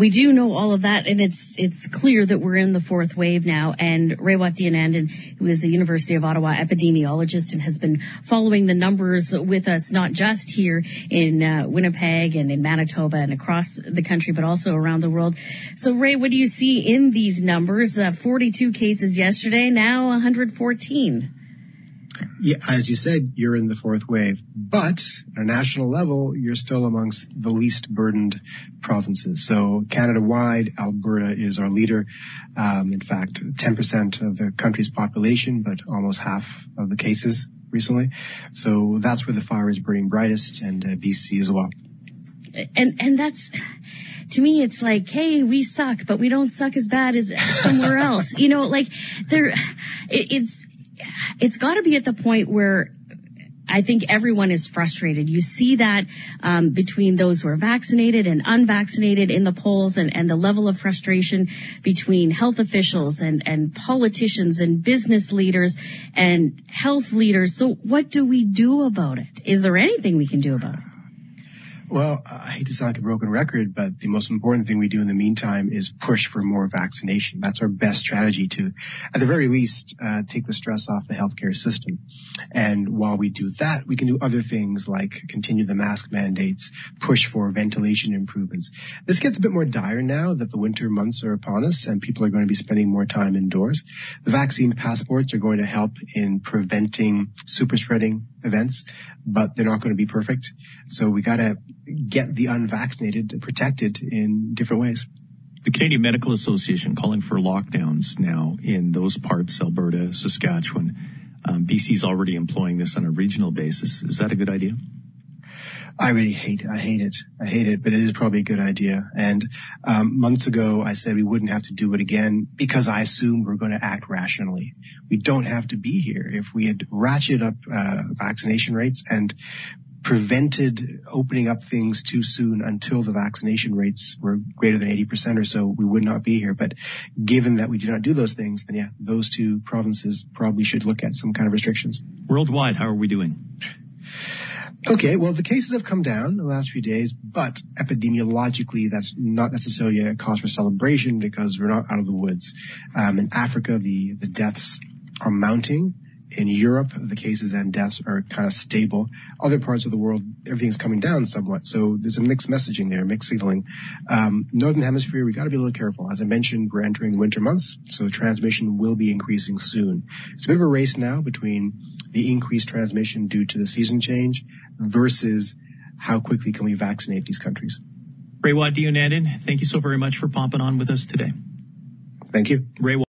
We do know all of that, and it's clear that we're in the fourth wave now. And Raywat Deonandan, who is a University of Ottawa epidemiologist and has been following the numbers with us, not just here in Winnipeg and in Manitoba and across the country, but also around the world. So, Ray, what do you see in these numbers? 42 cases yesterday, now 114. Yeah, as you said, you're in the fourth wave, but at a national level, you're still amongst the least burdened provinces. So Canada-wide, Alberta is our leader. In fact, 10% of the country's population, but almost half of the cases recently. So that's where the fire is burning brightest, and BC as well. And that's, to me, it's like, hey, we suck, but we don't suck as bad as somewhere else. You know, like it's got to be at the point where I think everyone is frustrated. You see that between those who are vaccinated and unvaccinated in the polls, and the level of frustration between health officials and politicians and business leaders and health leaders. So what do we do about it? Is there anything we can do about it? Well, I hate to sound like a broken record, but the most important thing we do in the meantime is push for more vaccination. That's our best strategy to, at the very least, take the stress off the healthcare system. And while we do that, we can do other things like continue the mask mandates, push for ventilation improvements. This gets a bit more dire now that the winter months are upon us and people are going to be spending more time indoors. The vaccine passports are going to help in preventing super spreading events, but they're not going to be perfect. So we got to get the unvaccinated protected in different ways. The Canadian Medical Association calling for lockdowns now in those parts, Alberta, Saskatchewan. BC's already employing this on a regional basis. Is that a good idea? I really hate it, but it is probably a good idea. And months ago, I said we wouldn't have to do it again because I assumed we're going to act rationally. We don't have to be here. If we had ratcheted up vaccination rates and prevented opening up things too soon until the vaccination rates were greater than 80% or so, we would not be here. But given that we do not do those things, then yeah, those two provinces probably should look at some kind of restrictions. Worldwide, how are we doing? Okay, well, the cases have come down the last few days, but epidemiologically, that's not necessarily a cause for celebration because we're not out of the woods. In Africa, the deaths are mounting. In Europe, the cases and deaths are kind of stable. Other parts of the world, everything's coming down somewhat. So there's a mixed messaging there, mixed signaling. Northern Hemisphere, we got to be a little careful. As I mentioned, we're entering the winter months, so transmission will be increasing soon. It's a bit of a race now between the increased transmission due to the season change versus how quickly can we vaccinate these countries. Raywat Deonandan, thank you so very much for popping on with us today. Thank you. Raywat.